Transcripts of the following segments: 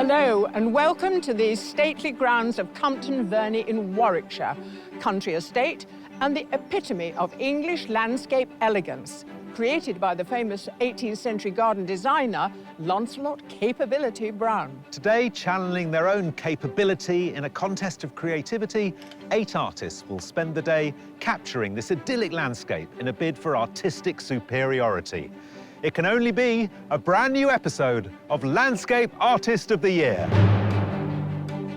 Hello and welcome to the stately grounds of Compton Verney in Warwickshire, country estate and the epitome of English landscape elegance, created by the famous 18th century garden designer, Lancelot Capability Brown. Today, channeling their own capability in a contest of creativity, 8 artists will spend the day capturing this idyllic landscape in a bid for artistic superiority. It can only be a brand new episode of Landscape Artist of the Year.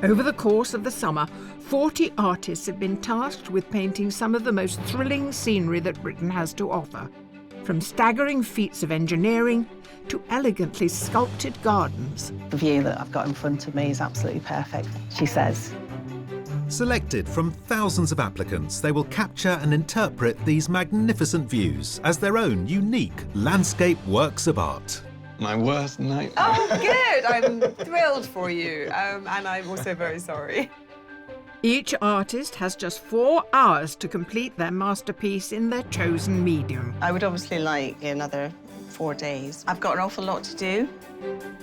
Over the course of the summer, 40 artists have been tasked with painting some of the most thrilling scenery that Britain has to offer, from staggering feats of engineering to elegantly sculpted gardens. The view that I've got in front of me is absolutely perfect, she says. Selected from thousands of applicants, they will capture and interpret these magnificent views as their own unique landscape works of art. My worst nightmare. Oh, good! I'm thrilled for you, and I'm also very sorry. Each artist has just 4 hours to complete their masterpiece in their chosen medium. I would obviously like another 4 days. I've got an awful lot to do.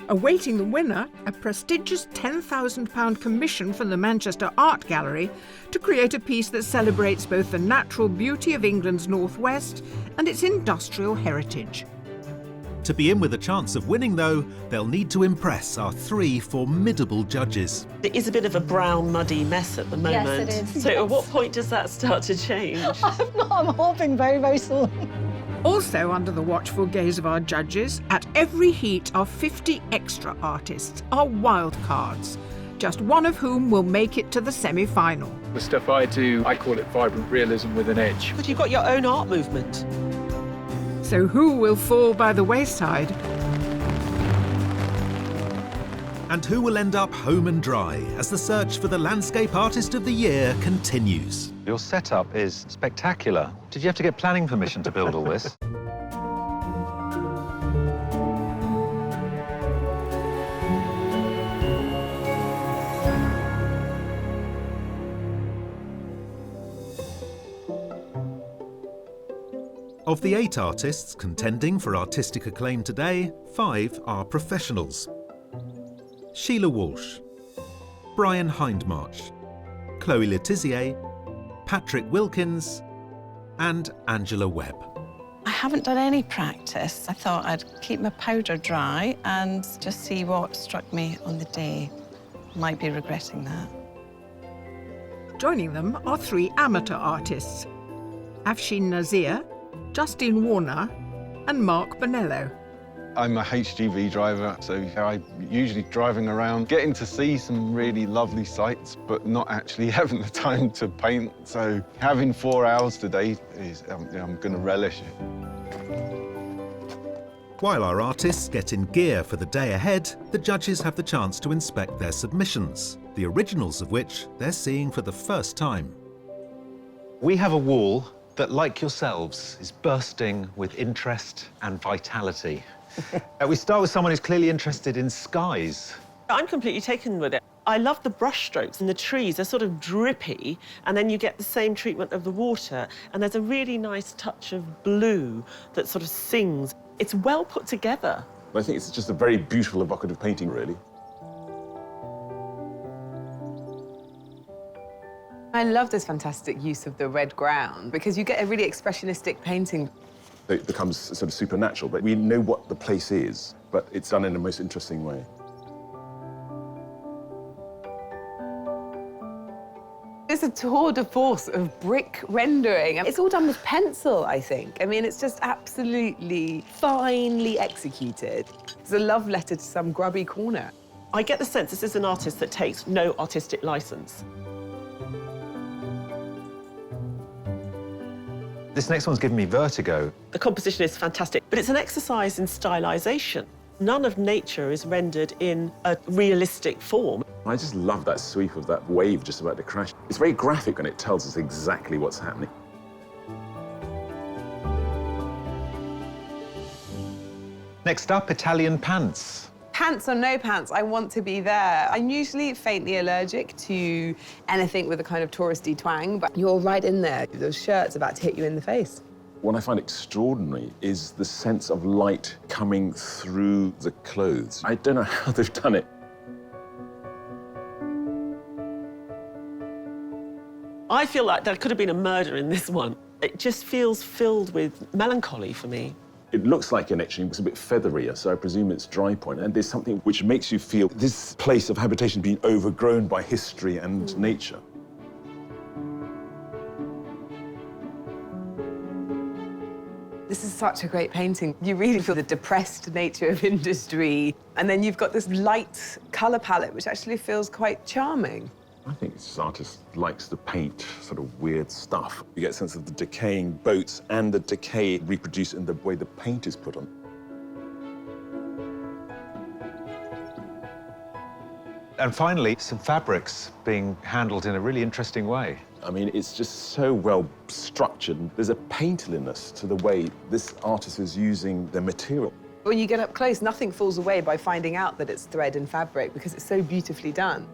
Awaiting the winner, a prestigious £10,000 commission from the Manchester Art Gallery to create a piece that celebrates both the natural beauty of England's northwest and its industrial heritage. To be in with a chance of winning, though, they'll need to impress our 3 formidable judges. It is a bit of a brown, muddy mess at the moment. Yes, it is. So at what point does that start to change? I'm hoping very, very soon. Also under the watchful gaze of our judges, at every heat are 50 extra artists, our wildcards, just one of whom will make it to the semi-final. The stuff I do, I call it vibrant realism with an edge. But you've got your own art movement. So who will fall by the wayside? And who will end up home and dry as the search for the Landscape Artist of the Year continues? Your setup is spectacular. Did you have to get planning permission to build all this? Of the 8 artists contending for artistic acclaim today, 5 are professionals. Sheila Walsh, Brian Hindmarch, Chloe Letizier, Patrick Wilkins, and Angela Webb. I haven't done any practice. I thought I'd keep my powder dry and just see what struck me on the day. Might be regretting that. Joining them are 3 amateur artists, Afshin Nazir, Justine Warner and Mark Bonello. I'm a HGV driver, so I'm usually driving around, getting to see some really lovely sights, but not actually having the time to paint. So having 4 hours today is, I'm going to relish it. While our artists get in gear for the day ahead, the judges have the chance to inspect their submissions, the originals of which they're seeing for the first time. We have a wall that, like yourselves, is bursting with interest and vitality. We start with someone who's clearly interested in skies. I'm completely taken with it. I love the brush strokes and the trees. They're sort of drippy, and then you get the same treatment of the water, and there's a really nice touch of blue that sort of sings. It's well put together. I think it's just a very beautiful, evocative painting, really. I love this fantastic use of the red ground because you get a really expressionistic painting. It becomes sort of supernatural, but we know what the place is, but it's done in the most interesting way. It's a tour de force of brick rendering. It's all done with pencil, I think. I mean, it's just absolutely finely executed. It's a love letter to some grubby corner. I get the sense this is an artist that takes no artistic license. This next one's given me vertigo. The composition is fantastic, but it's an exercise in stylization. None of nature is rendered in a realistic form. I just love that sweep of that wave just about to crash. It's very graphic and it tells us exactly what's happening. Next up, Italian pants. Pants or no pants, I want to be there. I'm usually faintly allergic to anything with a kind of touristy twang, but you're right in there. Those shirts about to hit you in the face. What I find extraordinary is the sense of light coming through the clothes. I don't know how they've done it. I feel like there could have been a murder in this one. It just feels filled with melancholy for me. It looks like an etching, it's a bit featherier, so I presume it's dry point. And there's something which makes you feel this place of habitation being overgrown by history and nature. This is such a great painting. You really feel the depressed nature of industry. And then you've got this light colour palette, which actually feels quite charming. I think this artist likes to paint sort of weird stuff. You get a sense of the decaying boats and the decay reproduced in the way the paint is put on. And finally, some fabrics being handled in a really interesting way. I mean, it's just so well structured. There's a painterliness to the way this artist is using the material. When you get up close, nothing falls away by finding out that it's thread and fabric because it's so beautifully done.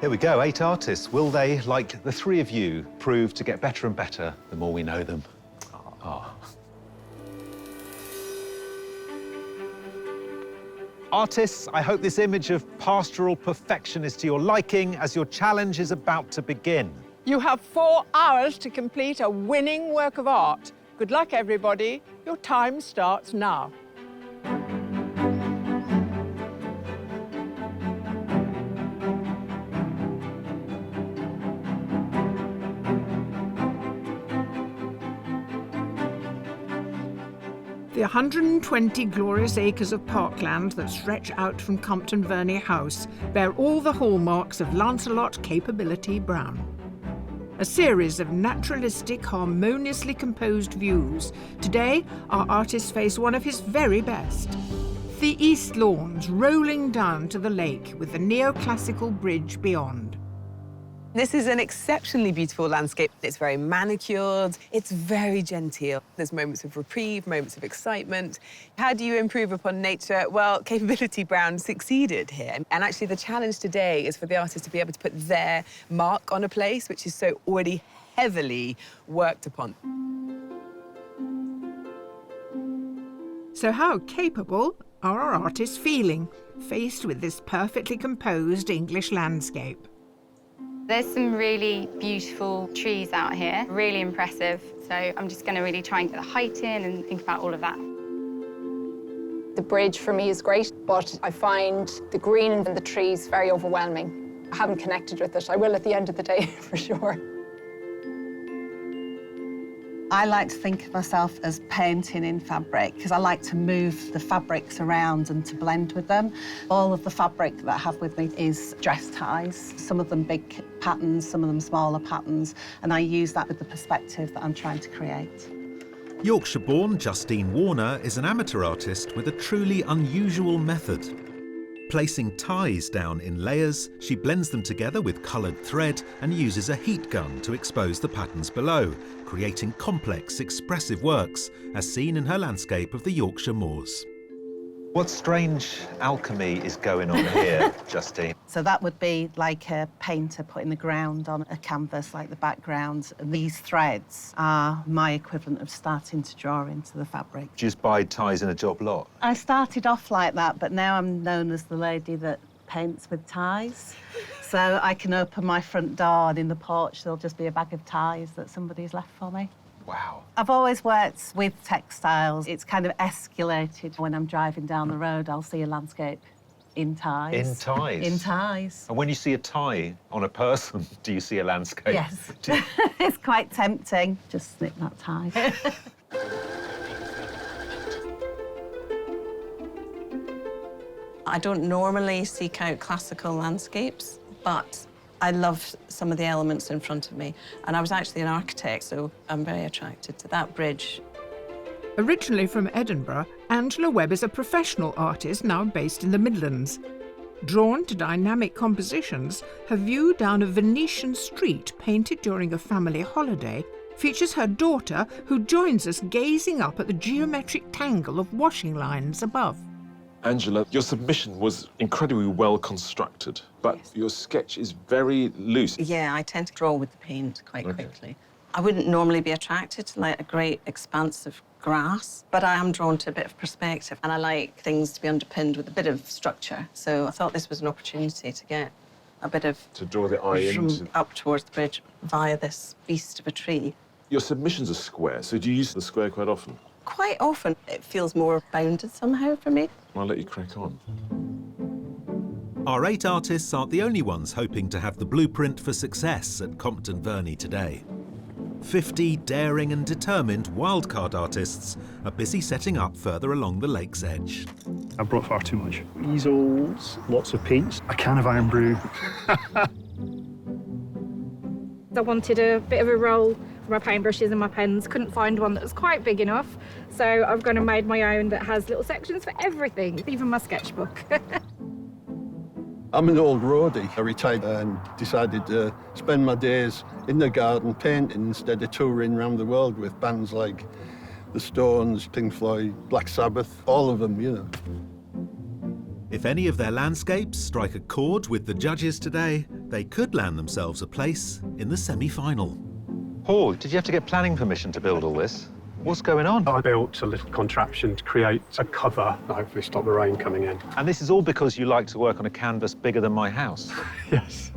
Here we go, 8 artists. Will they, like the 3 of you, prove to get better and better the more we know them? Ah. Artists, I hope this image of pastoral perfection is to your liking as your challenge is about to begin. You have 4 hours to complete a winning work of art. Good luck, everybody. Your time starts now. The 120 glorious acres of parkland that stretch out from Compton Verney House bear all the hallmarks of Lancelot Capability Brown. A series of naturalistic, harmoniously composed views. Today, our artists face one of his very best. The east lawns rolling down to the lake with the neoclassical bridge beyond. This is an exceptionally beautiful landscape. It's very manicured, it's very genteel. There's moments of reprieve, moments of excitement. How do you improve upon nature? Well, Capability Brown succeeded here. And actually the challenge today is for the artists to be able to put their mark on a place which is so already heavily worked upon. So how capable are our artists feeling, faced with this perfectly composed English landscape? There's some really beautiful trees out here, really impressive. So I'm just going to really try and get the height in and think about all of that. The bridge for me is great, but I find the green and the trees very overwhelming. I haven't connected with it. I will at the end of the day, for sure. I like to think of myself as painting in fabric because I like to move the fabrics around and to blend with them. All of the fabric that I have with me is dress ties, some of them big patterns, some of them smaller patterns, and I use that with the perspective that I'm trying to create. Yorkshire-born Justine Warner is an amateur artist with a truly unusual method. Placing ties down in layers, she blends them together with coloured thread and uses a heat gun to expose the patterns below, creating complex, expressive works, as seen in her landscape of the Yorkshire moors. What strange alchemy is going on here, Justine? So that would be like a painter putting the ground on a canvas, like the background. And these threads are my equivalent of starting to draw into the fabric. Do you just buy ties in a job lot? I started off like that, but now I'm known as the lady that paints with ties. So I can open my front door and in the porch there'll just be a bag of ties that somebody's left for me. Wow. I've always worked with textiles. It's kind of escalated. When I'm driving down the road, I'll see a landscape in ties. In ties? In ties. And when you see a tie on a person, do you see a landscape? Yes. It's quite tempting. Just snip that tie. I don't normally seek out classical landscapes, but I love some of the elements in front of me. And I was actually an architect, so I'm very attracted to that bridge. Originally from Edinburgh, Angela Webb is a professional artist now based in the Midlands. Drawn to dynamic compositions, her view down a Venetian street painted during a family holiday features her daughter, who joins us gazing up at the geometric tangle of washing lines above. Angela, your submission was incredibly well constructed, but your sketch is very loose. Yeah, I tend to draw with the paint quite quickly. I wouldn't normally be attracted to like a great expanse of grass, but I am drawn to a bit of perspective and I like things to be underpinned with a bit of structure. So I thought this was an opportunity to get a bit of... To draw the eye into... up towards the bridge via this beast of a tree. Your submissions are square, so do you use the square quite often? Quite often, it feels more bounded somehow for me. I'll let you crack on. Our 8 artists aren't the only ones hoping to have the blueprint for success at Compton Verney today. 50 daring and determined wildcard artists are busy setting up further along the lake's edge. I brought far too much. Easels, lots of paints, a can of iron brew. I wanted a bit of a roll for my paintbrushes and my pens. Couldn't find one that was quite big enough, so I've gone and made my own that has little sections for everything, even my sketchbook. I'm an old roadie. I retired and decided to spend my days in the garden painting instead of touring around the world with bands like The Stones, Pink Floyd, Black Sabbath, all of them, you know. If any of their landscapes strike a chord with the judges today, they could land themselves a place in the semi-final. Paul, did you have to get planning permission to build all this? What's going on? I built a little contraption to create a cover that hopefully stop the rain coming in. And this is all because you like to work on a canvas bigger than my house? Yes.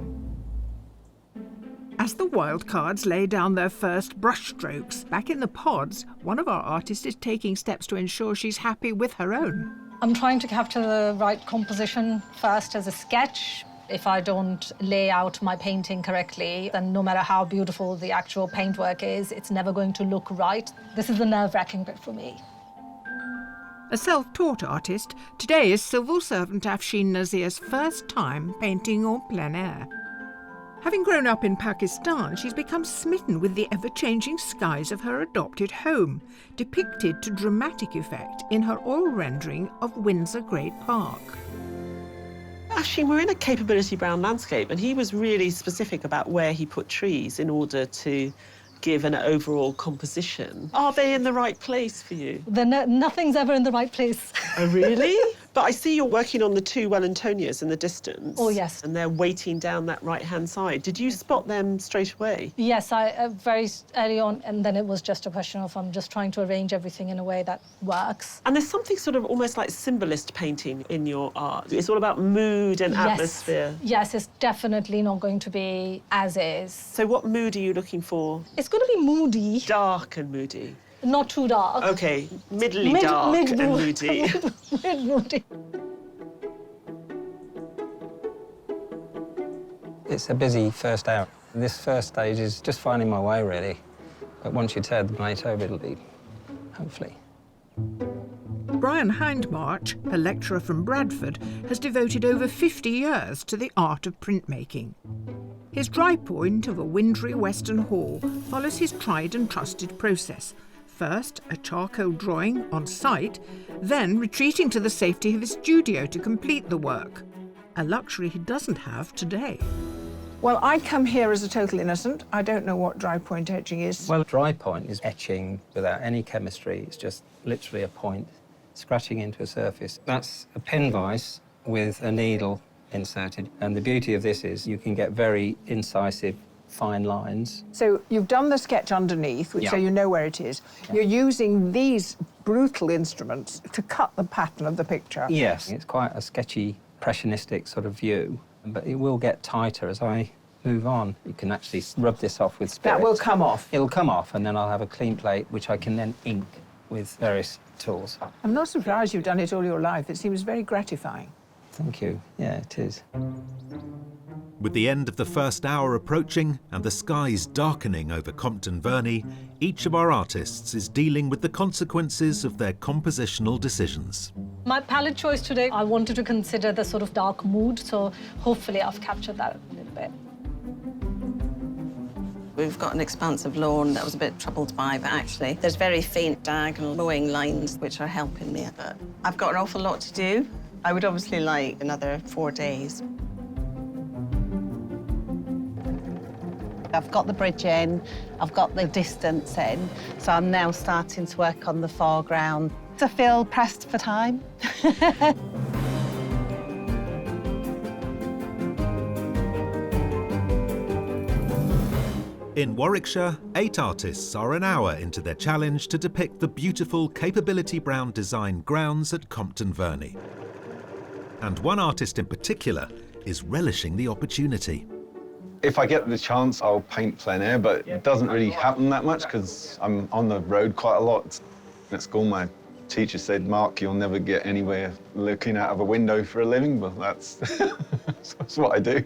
As the wildcards lay down their first brushstrokes, back in the pods, one of our artists is taking steps to ensure she's happy with her own. I'm trying to capture the right composition first as a sketch. If I don't lay out my painting correctly, then no matter how beautiful the actual paintwork is, it's never going to look right. This is the nerve-wracking bit for me. A self-taught artist, today is civil servant Afshin Nazir's first time painting en plein air. Having grown up in Pakistan, she's become smitten with the ever-changing skies of her adopted home, depicted to dramatic effect in her oil rendering of Windsor Great Park. Actually, we're in a capability brown landscape, and he was really specific about where he put trees in order to give an overall composition. Are they in the right place for you? Nothing's ever in the right place. Oh, really? But I see you're working on the 2 Wellingtonias in the distance. Oh, yes. And they're waiting down that right-hand side. Did you spot them straight away? Yes, I very early on, and then it was just a question of I'm just trying to arrange everything in a way that works. And there's something sort of almost like symbolist painting in your art. It's all about mood and atmosphere. Yes, it's definitely not going to be as is. So what mood are you looking for? It's going to be moody. Dark and moody. Not too dark. OK, middly dark and moody. Mid-moody. It's a busy first hour. This first stage is just finding my way, really. But once you turn the plate over, it'll be, hopefully. Brian Hindmarch, a lecturer from Bradford, has devoted over 50 years to the art of printmaking. His dry point of a wintry western hall follows his tried and trusted process. First, a charcoal drawing on site, then retreating to the safety of his studio to complete the work, a luxury he doesn't have today. Well, I come here as a total innocent. I don't know what dry point etching is. Well, dry point is etching without any chemistry. It's just literally a point scratching into a surface. That's a pin vise with a needle inserted. And the beauty of this is you can get very incisive, fine lines. So you've done the sketch underneath, so you know where it is. Yeah. You're using these brutal instruments to cut the pattern of the picture. Yes, it's quite a sketchy, impressionistic sort of view, but it will get tighter as I move on. You can actually rub this off with spirits. That will come off? It'll come off, and then I'll have a clean plate, which I can then ink with various tools. I'm not surprised you've done it all your life. It seems very gratifying. Thank you. Yeah, it is. With the end of the first hour approaching and the skies darkening over Compton Verney, each of our artists is dealing with the consequences of their compositional decisions. My palette choice today, I wanted to consider the sort of dark mood, so hopefully I've captured that a little bit. We've got an expansive lawn that I was a bit troubled by, but actually there's very faint diagonal mowing lines which are helping me. But I've got an awful lot to do. I would obviously like another 4 days. I've got the bridge in, I've got the distance in, so I'm now starting to work on the foreground. I feel pressed for time. In Warwickshire, 8 artists are an hour into their challenge to depict the beautiful Capability Brown design grounds at Compton Verney. And one artist in particular is relishing the opportunity. If I get the chance, I'll paint plein air, but it doesn't really happen that much because I'm on the road quite a lot. At school, my teacher said, "Mark, you'll never get anywhere looking out of a window for a living," but that's, that's what I do.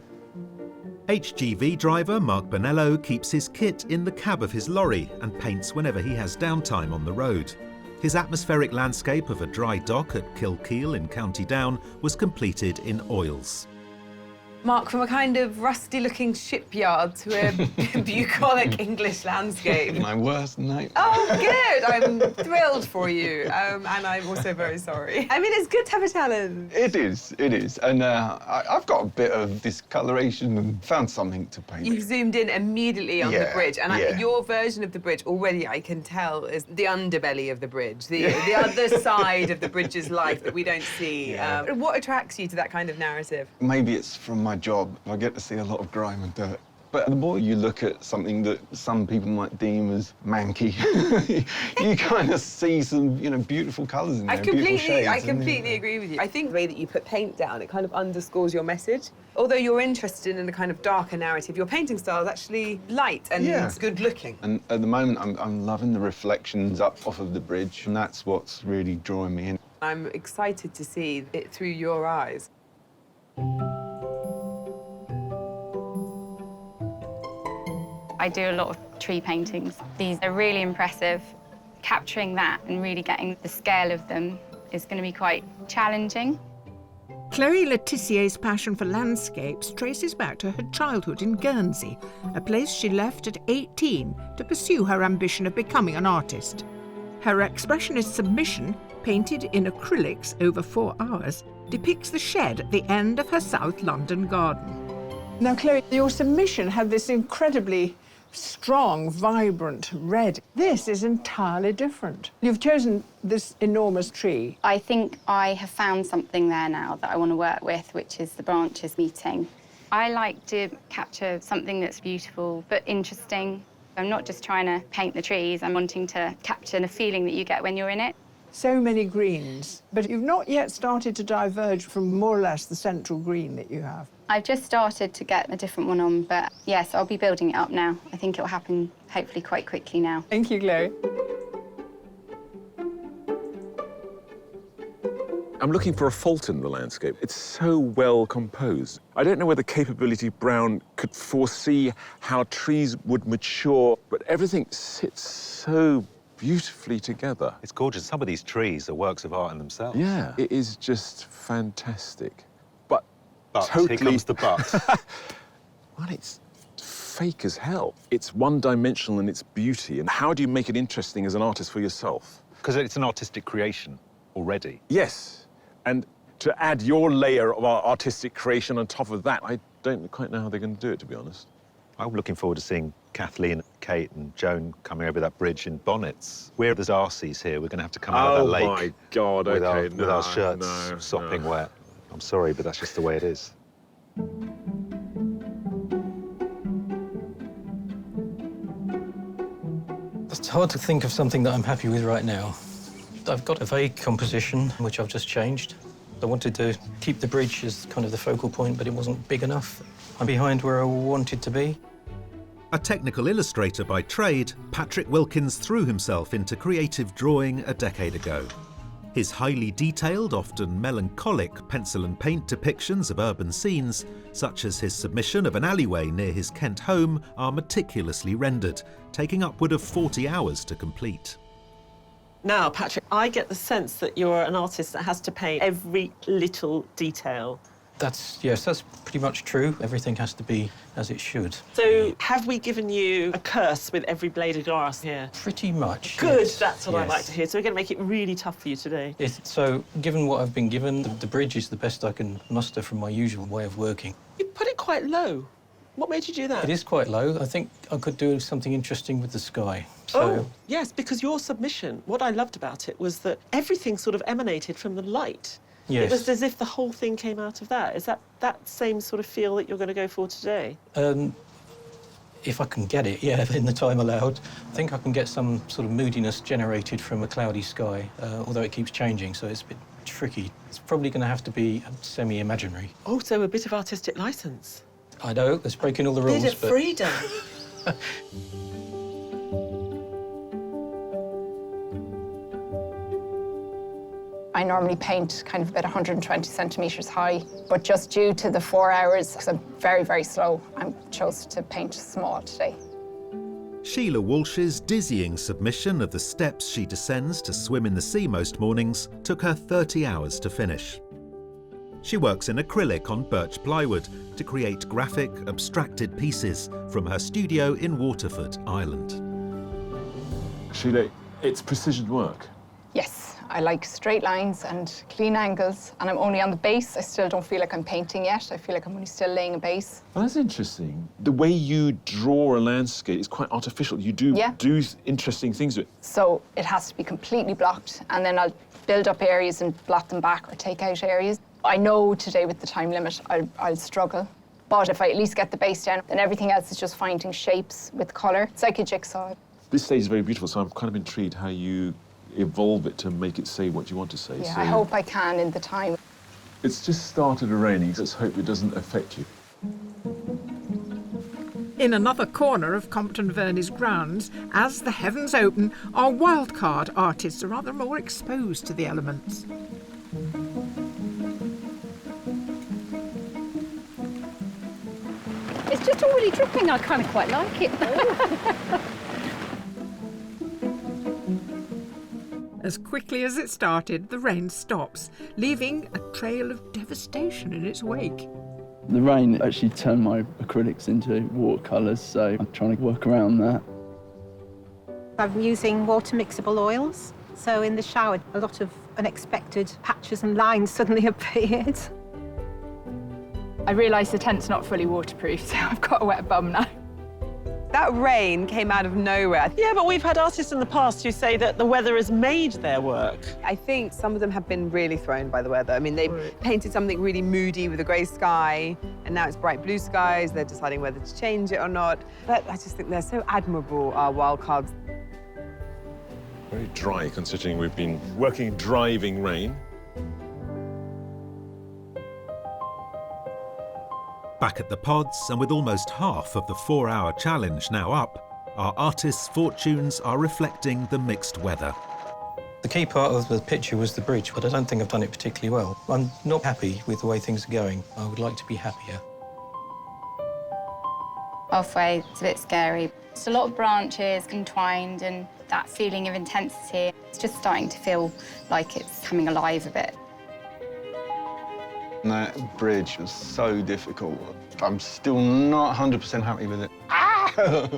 HGV driver Mark Bonello keeps his kit in the cab of his lorry and paints whenever he has downtime on the road. His atmospheric landscape of a dry dock at Kilkeel in County Down was completed in oils. Mark, from a kind of rusty-looking shipyard to a bucolic English landscape. My worst nightmare. Oh, good! I'm thrilled for you, and I'm also very sorry. I mean, it's good to have a challenge. It is. And I've got a bit of discoloration and found something to paint. You've zoomed in immediately on the bridge, and your version of the bridge already I can tell is the underbelly of the bridge, the other side of the bridge's life that we don't see. What attracts you to that kind of narrative? Maybe it's from my job. I get to see a lot of grime and dirt. But the more you look at something that some people might deem as manky, you kind of see some, beautiful colours in there, beautiful shades. I completely agree with you. I think the way that you put paint down, it kind of underscores your message. Although you're interested in a kind of darker narrative, your painting style is actually light and good looking. And at the moment, I'm loving the reflections up off of the bridge, and that's what's really drawing me in. I'm excited to see it through your eyes. I do a lot of tree paintings. These are really impressive. Capturing that and really getting the scale of them is going to be quite challenging. Chloe Letizier's passion for landscapes traces back to her childhood in Guernsey, a place she left at 18 to pursue her ambition of becoming an artist. Her expressionist submission, painted in acrylics over 4 hours, depicts the shed at the end of her South London garden. Now, Chloe, your submission had this incredibly strong, vibrant red. This is entirely different. You've chosen this enormous tree. I think I have found something there now that I want to work with, which is the branches meeting. I like to capture something that's beautiful but interesting. I'm not just trying to paint the trees, I'm wanting to capture the feeling that you get when you're in it. So many greens, but you've not yet started to diverge from more or less the central green that you have. I've just started to get a different one on, but yes, I'll be building it up now. I think it'll happen hopefully quite quickly now. Thank you, Chloe. I'm looking for a fault in the landscape. It's so well composed. I don't know whether Capability Brown could foresee how trees would mature, but everything sits so beautifully together. It's gorgeous. Some of these trees are works of art in themselves. Yeah, it is just fantastic. But totally... here comes the but. Well, it's fake as hell. It's one-dimensional in its beauty. And how do you make it interesting as an artist for yourself? Because it's an artistic creation already. Yes. And to add your layer of artistic creation on top of that, I don't quite know how they're going to do it, to be honest. I'm looking forward to seeing Kathleen, Kate and Joan coming over that bridge in bonnets. We're the Darcys here. We're going to have to come out of that lake. Oh, my God, okay. With our shirts sopping wet. I'm sorry, but that's just the way it is. It's hard to think of something that I'm happy with right now. I've got a vague composition, which I've just changed. I wanted to keep the bridge as kind of the focal point, but it wasn't big enough. I'm behind where I wanted to be. A technical illustrator by trade, Patrick Wilkins threw himself into creative drawing a decade ago. His highly detailed, often melancholic pencil and paint depictions of urban scenes, such as his submission of an alleyway near his Kent home, are meticulously rendered, taking upward of 40 hours to complete. Now, Patrick, I get the sense that you're an artist that has to paint every little detail. Yes, that's pretty much true. Everything has to be as it should. So, have we given you a curse with every blade of grass here? Pretty much. Good, yes. That's what I like to hear. So we're going to make it really tough for you today. So, given what I've been given, the bridge is the best I can muster from my usual way of working. You put it quite low. What made you do that? It is quite low. I think I could do something interesting with the sky. Oh, yes, because your submission, what I loved about it was that everything sort of emanated from the light. Yes. It was as if the whole thing came out of that. Is that same sort of feel that you're going to go for today? If I can get it, yeah, in the time allowed. I think I can get some sort of moodiness generated from a cloudy sky, although it keeps changing, so it's a bit tricky. It's probably going to have to be semi-imaginary. Also, a bit of artistic license. I know, it's breaking all the rules, Bit of freedom. I normally paint kind of about 120 centimetres high, but just due to the 4 hours, because I'm very, very slow, I chose to paint small today. Sheila Walsh's dizzying submission of the steps she descends to swim in the sea most mornings took her 30 hours to finish. She works in acrylic on birch plywood to create graphic, abstracted pieces from her studio in Waterford, Ireland. Sheila, it's precision work. Yes, I like straight lines and clean angles, and I'm only on the base. I still don't feel like I'm painting yet. I feel like I'm only still laying a base. Well, that's interesting. The way you draw a landscape is quite artificial. You do interesting things with it. So it has to be completely blocked, and then I'll build up areas and blot them back or take out areas. I know today with the time limit, I'll struggle. But if I at least get the base down, then everything else is just finding shapes with colour. It's like a jigsaw. This stage is very beautiful, so I'm kind of intrigued how you evolve it to make it say what you want to say. Yeah, so I hope I can in the time. It's just started raining, so let's hope it doesn't affect you. In another corner of Compton Verney's grounds, as the heavens open, our Wildcard artists are rather more exposed to the elements. It's just already dripping. I kind of quite like it. As quickly as it started, the rain stops, leaving a trail of devastation in its wake. The rain actually turned my acrylics into watercolours, so I'm trying to work around that. I'm using water mixable oils, so in the shower, a lot of unexpected patches and lines suddenly appeared. I realised the tent's not fully waterproof, so I've got a wet bum now. That rain came out of nowhere. Yeah, but we've had artists in the past who say that the weather has made their work. I think some of them have been really thrown by the weather. I mean, they painted something really moody with a grey sky, and now it's bright blue skies. They're deciding whether to change it or not. But I just think they're so admirable, our Wildcards. Very dry, considering we've been working driving rain. Back at the pods, and with almost half of the 4-hour challenge now up, our artists' fortunes are reflecting the mixed weather. The key part of the picture was the bridge, but I don't think I've done it particularly well. I'm not happy with the way things are going. I would like to be happier. Halfway, it's a bit scary. It's a lot of branches entwined and that feeling of intensity. It's just starting to feel like it's coming alive a bit. That bridge was so difficult. I'm still not 100% happy with it. Ah!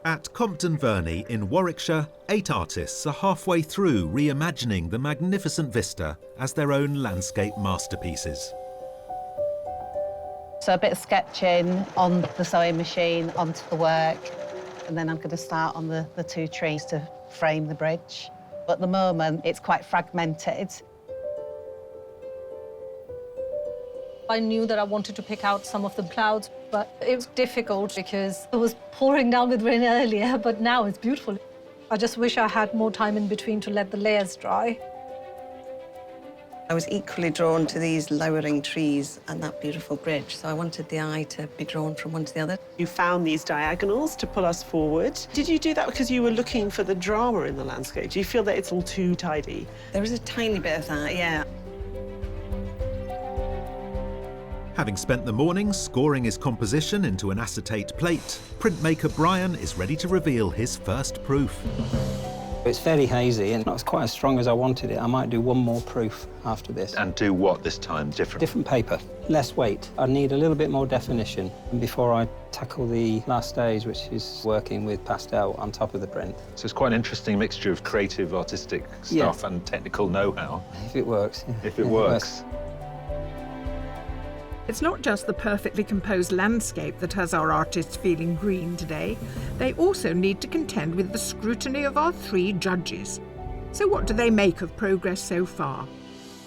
At Compton Verney in Warwickshire, 8 artists are halfway through reimagining the magnificent vista as their own landscape masterpieces. So a bit of sketching on the sewing machine, onto the work, and then I'm going to start on the 2 trees to frame the bridge. At the moment, it's quite fragmented. I knew that I wanted to pick out some of the clouds, but it was difficult because it was pouring down with rain earlier, but now it's beautiful. I just wish I had more time in between to let the layers dry. I was equally drawn to these lowering trees and that beautiful bridge, so I wanted the eye to be drawn from one to the other. You found these diagonals to pull us forward. Did you do that because you were looking for the drama in the landscape? Do you feel that it's all too tidy? There is a tiny bit of that, yeah. Having spent the morning scoring his composition into an acetate plate, printmaker Brian is ready to reveal his first proof. It's fairly hazy and not quite as strong as I wanted it. I might do one more proof after this. And do what this time different? Different paper, less weight. I need a little bit more definition before I tackle the last stage, which is working with pastel on top of the print. So it's quite an interesting mixture of creative, artistic stuff and technical know-how. If it works. If it works. It's not just the perfectly composed landscape that has our artists feeling green today. They also need to contend with the scrutiny of our 3 judges. So what do they make of progress so far?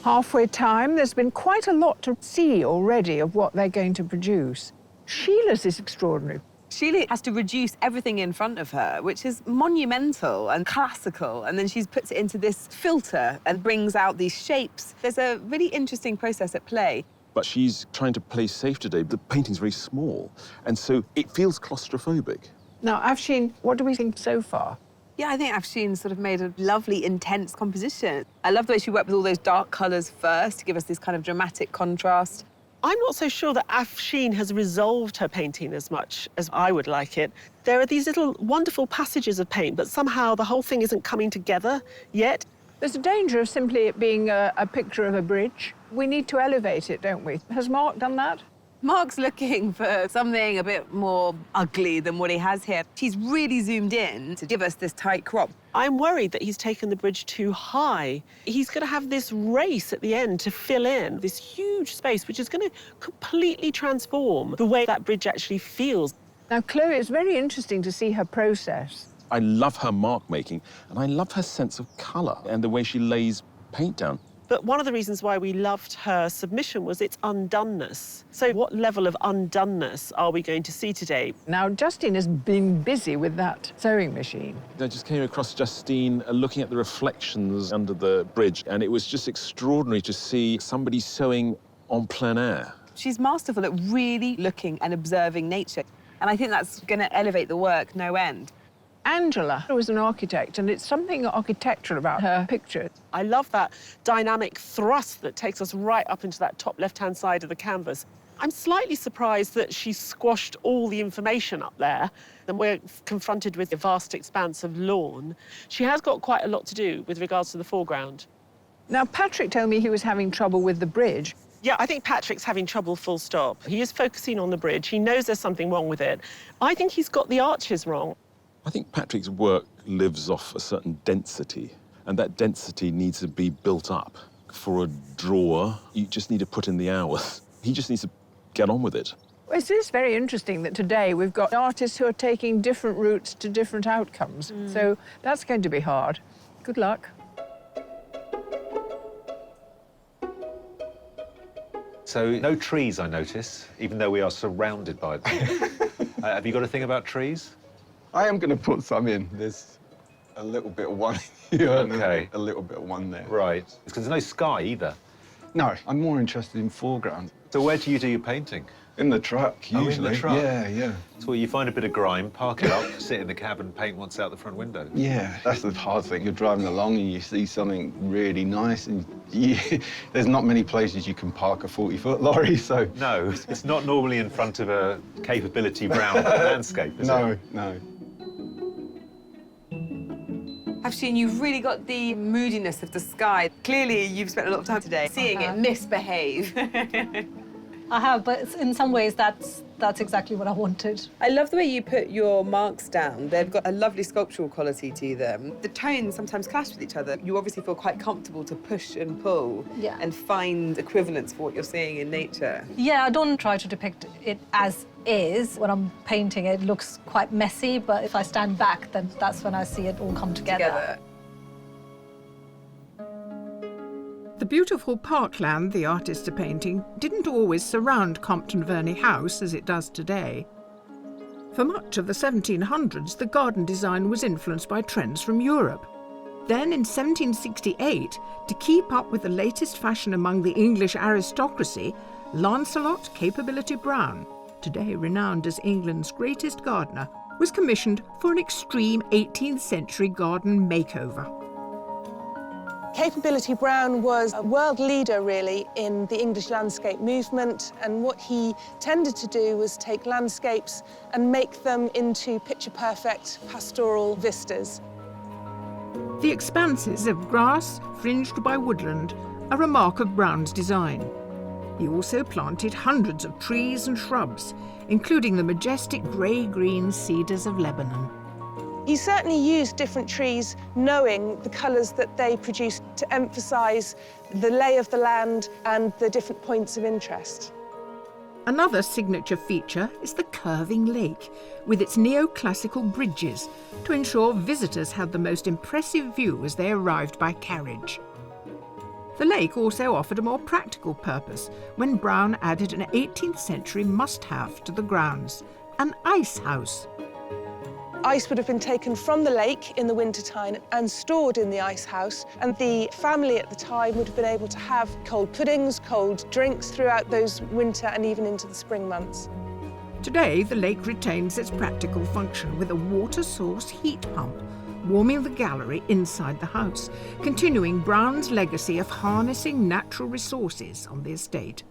Halfway time, there's been quite a lot to see already of what they're going to produce. Sheila's is extraordinary. Sheila has to reduce everything in front of her, which is monumental and classical, and then she puts it into this filter and brings out these shapes. There's a really interesting process at play. But she's trying to play safe today. The painting's very small, and so it feels claustrophobic. Now, Afshin, what do we think so far? Yeah, I think Afshin sort of made a lovely, intense composition. I love the way she worked with all those dark colours first to give us this kind of dramatic contrast. I'm not so sure that Afshin has resolved her painting as much as I would like it. There are these little wonderful passages of paint, but somehow the whole thing isn't coming together yet. There's a danger of simply it being a picture of a bridge. We need to elevate it, don't we? Has Mark done that? Mark's looking for something a bit more ugly than what he has here. He's really zoomed in to give us this tight crop. I'm worried that he's taken the bridge too high. He's going to have this race at the end to fill in this huge space, which is going to completely transform the way that bridge actually feels. Now, Chloe, it's very interesting to see her process. I love her mark making, and I love her sense of colour and the way she lays paint down. But one of the reasons why we loved her submission was its undoneness. So what level of undoneness are we going to see today? Now, Justine has been busy with that sewing machine. I just came across Justine looking at the reflections under the bridge, and it was just extraordinary to see somebody sewing en plein air. She's masterful at really looking and observing nature. And I think that's going to elevate the work no end. Angela was an architect, and it's something architectural about her picture. I love that dynamic thrust that takes us right up into that top left-hand side of the canvas. I'm slightly surprised that she squashed all the information up there, and we're confronted with a vast expanse of lawn. She has got quite a lot to do with regards to the foreground. Now, Patrick told me he was having trouble with the bridge. Yeah, I think Patrick's having trouble, full stop. He is focusing on the bridge. He knows there's something wrong with it. I think he's got the arches wrong. I think Patrick's work lives off a certain density, and that density needs to be built up. For a drawer, you just need to put in the hours. He just needs to get on with it. Well, it is very interesting that today we've got artists who are taking different routes to different outcomes. So that's going to be hard. Good luck. So no trees, I notice, even though we are surrounded by them. Have you got a thing about trees? I am going to put some in. There's a little bit of one here Okay. and a little bit of one there. Right. Because there's no sky either. No, I'm more interested in foreground. So where do you do your painting? In the truck, usually. Oh, in the truck? Yeah, yeah. So you find a bit of grime, park it up, sit in the cab and paint once out the front window. Yeah, that's the hard thing. You're driving along and you see something really nice, and there's not many places you can park a 40-foot lorry, so... No, it's not normally in front of a capability brown landscape, is it? No, no. Afshin, you've really got the moodiness of the sky. Clearly, you've spent a lot of time today seeing it misbehave. I have, but in some ways, that's exactly what I wanted. I love the way you put your marks down. They've got a lovely sculptural quality to them. The tones sometimes clash with each other. You obviously feel quite comfortable to push and pull and find equivalents for what you're seeing in nature. Yeah, I don't try to depict it as is. When I'm painting, it looks quite messy, but if I stand back, then that's when I see it all come together. The beautiful parkland the artists are painting didn't always surround Compton Verney House as it does today. For much of the 1700s, the garden design was influenced by trends from Europe. Then in 1768, to keep up with the latest fashion among the English aristocracy, Lancelot Capability Brown, today renowned as England's greatest gardener, was commissioned for an extreme 18th century garden makeover. Capability Brown was a world leader, really, in the English landscape movement, and what he tended to do was take landscapes and make them into picture-perfect pastoral vistas. The expanses of grass, fringed by woodland, are a mark of Brown's design. He also planted hundreds of trees and shrubs, including the majestic grey-green cedars of Lebanon. He certainly used different trees, knowing the colours that they produced to emphasise the lay of the land and the different points of interest. Another signature feature is the curving lake, with its neoclassical bridges, to ensure visitors had the most impressive view as they arrived by carriage. The lake also offered a more practical purpose when Brown added an 18th century must-have to the grounds, an ice house. Ice would have been taken from the lake in the wintertime and stored in the ice house, and the family at the time would have been able to have cold puddings, cold drinks throughout those winter and even into the spring months. Today, the lake retains its practical function with a water source heat pump, warming the gallery inside the house, continuing Brown's legacy of harnessing natural resources on the estate.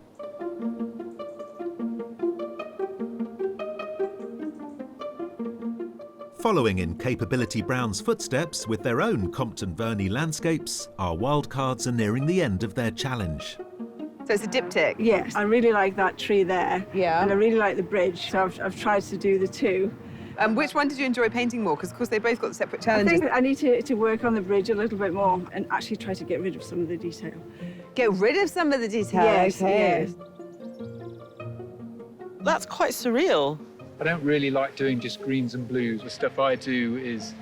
Following in Capability Brown's footsteps with their own Compton Verney landscapes, our wildcards are nearing the end of their challenge. So it's a diptych? Yes, I really like that tree there. Yeah. And I really like the bridge, so I've tried to do the two. Which one did you enjoy painting more? Because, of course, they both got separate challenges. I think I need to work on the bridge a little bit more and actually try to get rid of some of the detail. Get rid of some of the detail? Yes, okay. yes. That's quite surreal. I don't really like doing just greens and blues. The stuff I do is,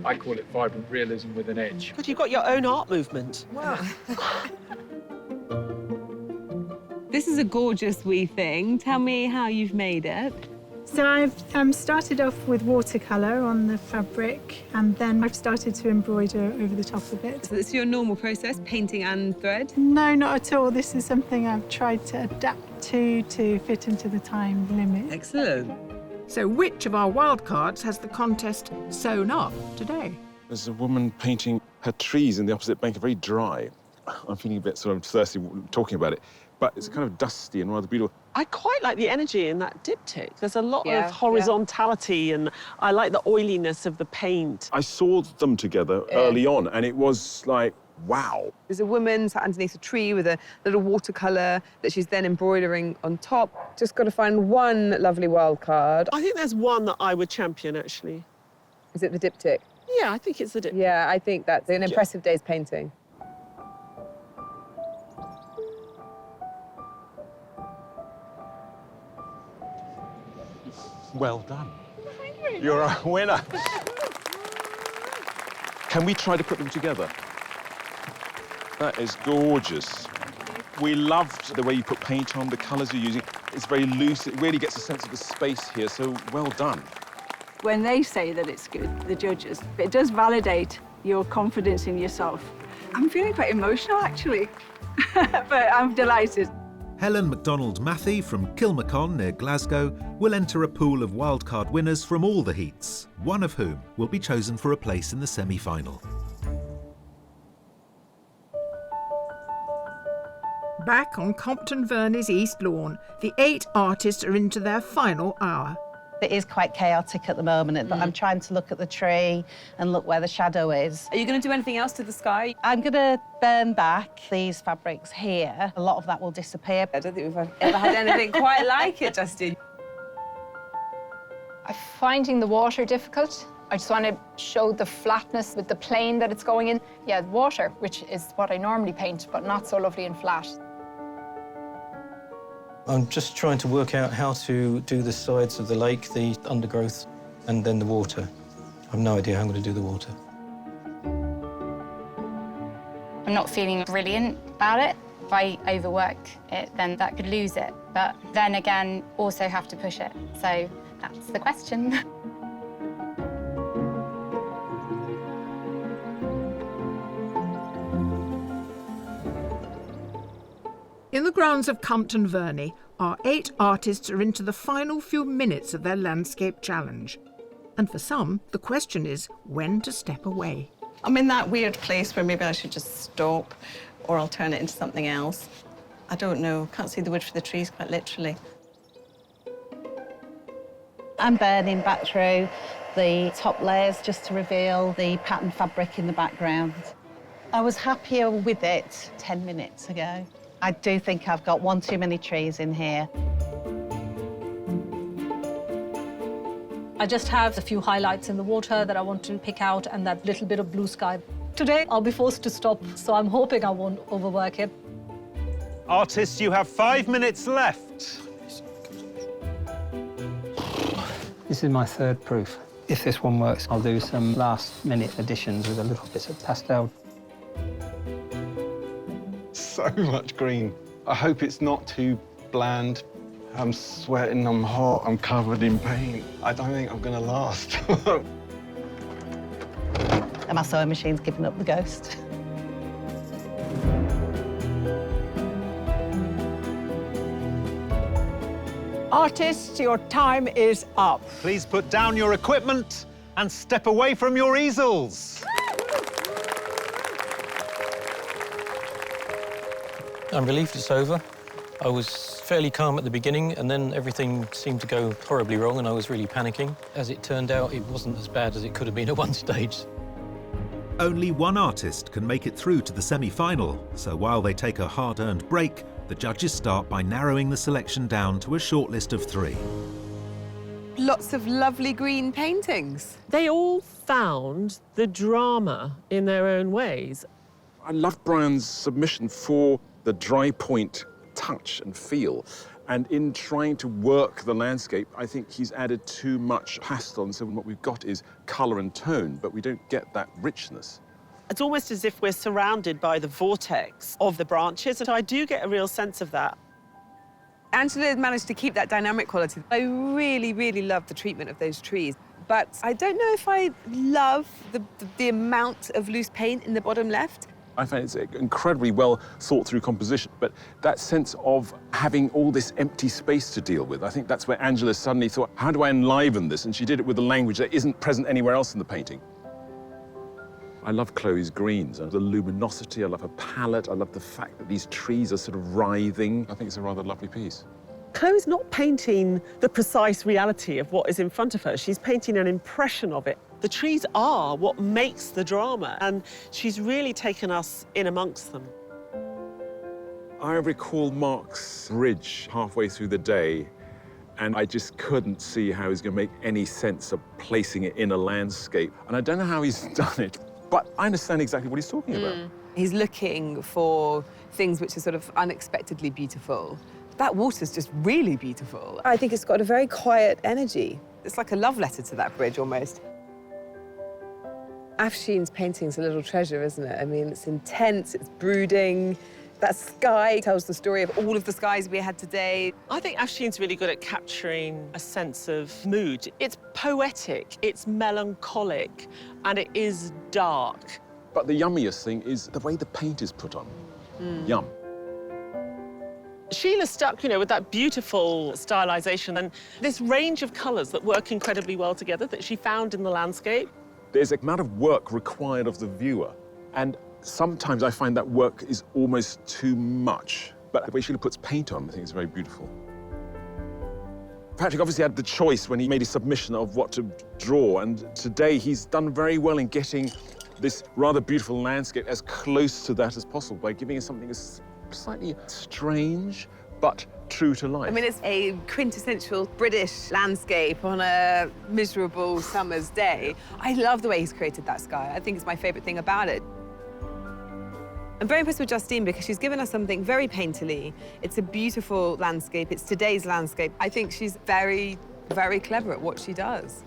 I call it vibrant realism with an edge. God, you've got your own art movement. Wow. This is a gorgeous wee thing. Tell me how you've made it. So I've started off with watercolour on the fabric, and then I've started to embroider over the top of it. So this is your normal process, painting and thread? No, not at all. This is something I've tried to adapt to fit into the time limit. Excellent. So which of our wildcards has the contest sewn up today? There's a woman painting her trees in the opposite bank, very dry. I'm feeling a bit sort of thirsty talking about it, but it's kind of dusty and rather beautiful. I quite like the energy in that diptych. There's a lot Yeah, of horizontality, and I like the oiliness of the paint. I saw them together early on, and it was like, wow. There's a woman sat underneath a tree with a little watercolour that she's then embroidering on top. Just got to find one lovely wild card. I think there's one that I would champion, actually. Is it the diptych? Yeah, I think it's the diptych. Yeah, I think that's an impressive day's painting. Well done. You're a winner. Can we try to put them together? That is gorgeous. We loved the way you put paint on, the colours you're using. It's very loose. It really gets a sense of the space here, so well done. When they say that it's good, the judges, it does validate your confidence in yourself. I'm feeling quite emotional, actually, but I'm delighted. Helen MacDonald-Matthey from Kilmacon near Glasgow will enter a pool of wildcard winners from all the heats, one of whom will be chosen for a place in the semi-final. Back on Compton Verney's East Lawn, the 8 artists are into their final hour. It is quite chaotic at the moment, but I'm trying to look at the tree and look where the shadow is. Are you going to do anything else to the sky? I'm going to burn back these fabrics here. A lot of that will disappear. I don't think we've ever had anything quite like it, Justin. I'm finding the water difficult. I just want to show the flatness with the plane that it's going in. Yeah, water, which is what I normally paint, but not so lovely and flat. I'm just trying to work out how to do the sides of the lake, the undergrowth, and then the water. I've no idea how I'm going to do the water. I'm not feeling brilliant about it. If I overwork it, then that could lose it. But then again, also have to push it. So that's the question. In the grounds of Compton Verney, our 8 artists are into the final few minutes of their landscape challenge. And for some, the question is when to step away. I'm in that weird place where maybe I should just stop, or I'll turn it into something else. I don't know. Can't see the wood for the trees, quite literally. I'm burning back through the top layers just to reveal the pattern fabric in the background. I was happier with it 10 minutes ago. I do think I've got one too many trees in here. I just have a few highlights in the water that I want to pick out and that little bit of blue sky. Today, I'll be forced to stop, so I'm hoping I won't overwork it. Artists, you have 5 minutes left. This is my 3rd proof. If this one works, I'll do some last-minute additions with a little bit of pastel. so much green. I hope it's not too bland. I'm sweating, I'm hot, I'm covered in paint. I don't think I'm gonna last. And my sewing machine's giving up the ghost. Artists, your time is up. Please put down your equipment and step away from your easels. I'm relieved it's over. I was fairly calm at the beginning, and then everything seemed to go horribly wrong, and I was really panicking. As it turned out, it wasn't as bad as it could have been at one stage. Only one artist can make it through to the semi-final, so while they take a hard-earned break, the judges start by narrowing the selection down to a shortlist of 3. Lots of lovely green paintings. They all found the drama in their own ways. I love Brian's submission for the dry point touch and feel. And in trying to work the landscape, I think he's added too much pastel, and so what we've got is colour and tone, but we don't get that richness. It's almost as if we're surrounded by the vortex of the branches, and I do get a real sense of that. Angela managed to keep that dynamic quality. I really, really love the treatment of those trees, but I don't know if I love the amount of loose paint in the bottom left. I find it's an incredibly well thought through composition, but that sense of having all this empty space to deal with, I think that's where Angela suddenly thought, how do I enliven this? And she did it with a language that isn't present anywhere else in the painting. I love Chloe's greens, the luminosity, I love her palette, I love the fact that these trees are sort of writhing. I think it's a rather lovely piece. Chloe's not painting the precise reality of what is in front of her. She's painting an impression of it. The trees are what makes the drama, and she's really taken us in amongst them. I recall Mark's bridge halfway through the day, and I just couldn't see how he's going to make any sense of placing it in a landscape. And I don't know how he's done it, but I understand exactly what he's talking about. He's looking for things which are sort of unexpectedly beautiful. That water's just really beautiful. I think it's got a very quiet energy. It's like a love letter to that bridge, almost. Afshin's painting's a little treasure, isn't it? I mean, it's intense, it's brooding. That sky tells the story of all of the skies we had today. I think Afshin's really good at capturing a sense of mood. It's poetic, it's melancholic, and it is dark. But the yummiest thing is the way the paint is put on. Yum. Sheila stuck, you know, with that beautiful stylization and this range of colours that work incredibly well together that she found in the landscape. There's an amount of work required of the viewer, and sometimes I find that work is almost too much. But the way Sheila puts paint on, I think is very beautiful. Patrick obviously had the choice when he made his submission of what to draw, and today he's done very well in getting this rather beautiful landscape as close to that as possible by giving us something as slightly strange, but true to life. I mean, it's a quintessential British landscape on a miserable summer's day. I love the way he's created that sky. I think it's my favourite thing about it. I'm very impressed with Justine because she's given us something very painterly. It's a beautiful landscape. It's today's landscape. I think she's very, very clever at what she does.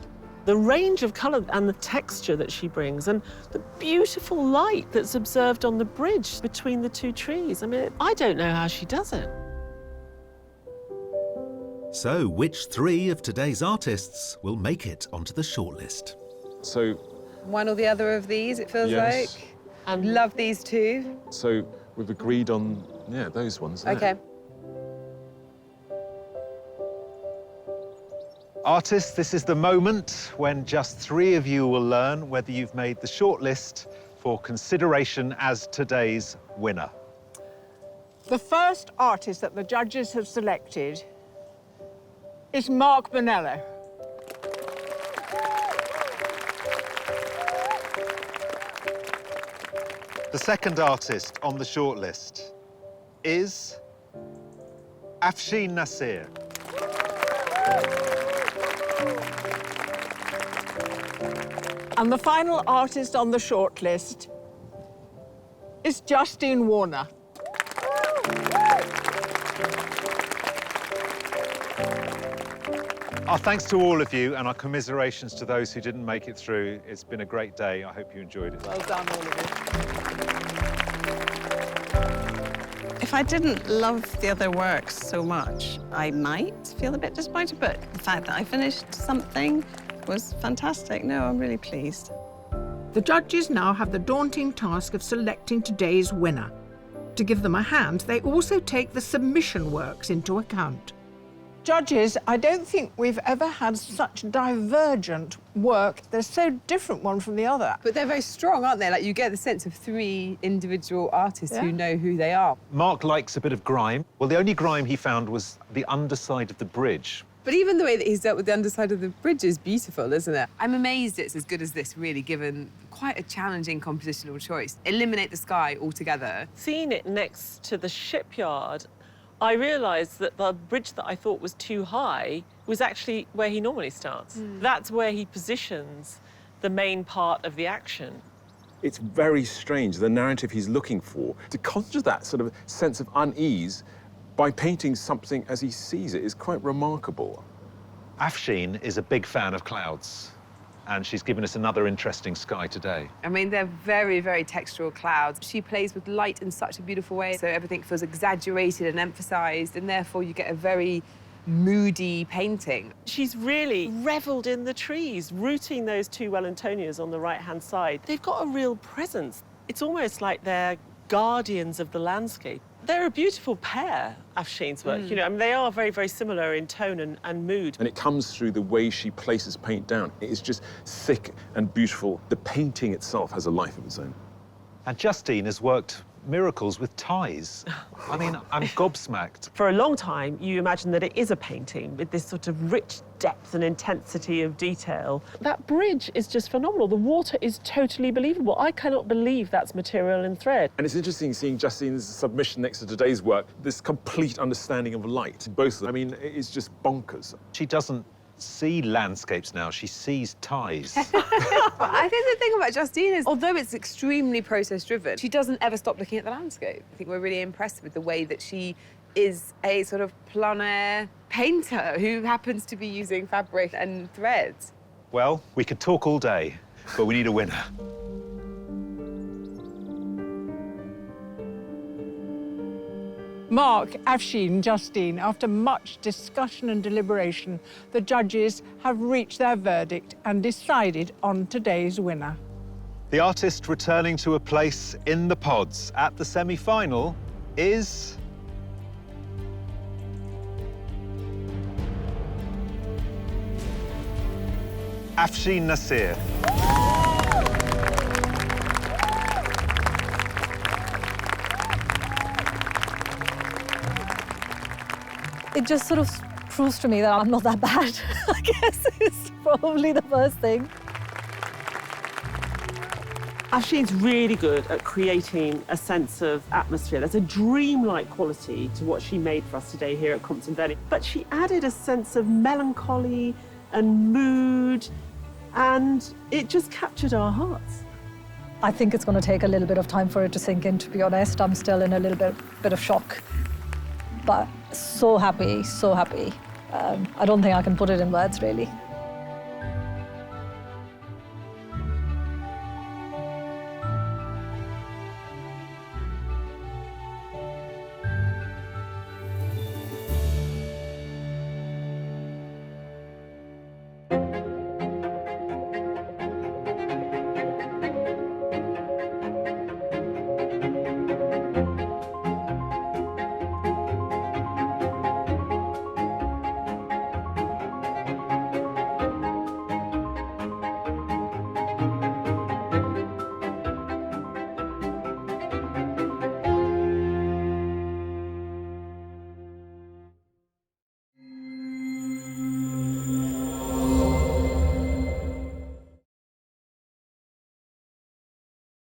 The range of colour and the texture that she brings and the beautiful light that's observed on the bridge between the two trees. I mean, I don't know how she does it. So, which 3 of today's artists will make it onto the shortlist? So... one or the other of these, it feels Yes. like. I love these two. So we've agreed on, yeah, those ones there. OK. Artists, this is the moment when just 3 of you will learn whether you've made the shortlist for consideration as today's winner. The first artist that the judges have selected is Mark Bonello. The second artist on the shortlist is Afshin Nasir. And the final artist on the shortlist is Justine Warner. Our thanks to all of you and our commiserations to those who didn't make it through. It's been a great day. I hope you enjoyed it. Well done, all of you. If I didn't love the other works so much, I might feel a bit disappointed, but the fact that I finished something was fantastic. No, I'm really pleased. The judges now have the daunting task of selecting today's winner. To give them a hand, they also take the submission works into account. Judges, I don't think we've ever had such divergent work. They're so different one from the other. But they're very strong, aren't they? Like, you get the sense of 3 individual artists who know who they are. Mark likes a bit of grime. Well, the only grime he found was the underside of the bridge. But even the way that he's dealt with the underside of the bridge is beautiful, isn't it? I'm amazed it's as good as this, really, given quite a challenging compositional choice. Eliminate the sky altogether. Seeing it next to the shipyard, I realised that the bridge that I thought was too high was actually where he normally starts. That's where he positions the main part of the action. It's very strange, the narrative he's looking for. To conjure that sort of sense of unease by painting something as he sees it is quite remarkable. Afshin is a big fan of clouds, and she's given us another interesting sky today. I mean, they're very, very textural clouds. She plays with light in such a beautiful way, so everything feels exaggerated and emphasised, and therefore you get a very moody painting. She's really revelled in the trees, rooting those 2 Wellingtonias on the right-hand side. They've got a real presence. It's almost like they're guardians of the landscape. They're a beautiful pair, Afshin's work. You know, I mean, they are very, very similar in tone and mood. And it comes through the way she places paint down. It is just thick and beautiful. The painting itself has a life of its own. And Justine has worked miracles with ties. I mean, I'm gobsmacked. For a long time, you imagine that it is a painting with this sort of rich depth and intensity of detail. That bridge is just phenomenal. The water is totally believable. I cannot believe that's material and thread. And it's interesting seeing Justine's submission next to today's work, this complete understanding of light. Both of them, I mean, it's just bonkers. She doesn't see landscapes now, she sees ties. I think the thing about Justine is, although it's extremely process-driven, she doesn't ever stop looking at the landscape. I think we're really impressed with the way that she is a sort of plein air painter who happens to be using fabric and threads. Well, we could talk all day, but we need a winner. Mark, Afshin, Justine, after much discussion and deliberation, the judges have reached their verdict and decided on today's winner. The artist returning to a place in the pods at the semi-final is... Afshin Nasir. It just sort of proves to me that I'm not that bad. I guess it's probably the first thing. Afshin's really good at creating a sense of atmosphere. There's a dreamlike quality to what she made for us today here at Compton Verney. But she added a sense of melancholy and mood, and it just captured our hearts. I think it's going to take a little bit of time for it to sink in, to be honest. I'm still in a little bit of shock. But so happy, so happy. I don't think I can put it in words, really.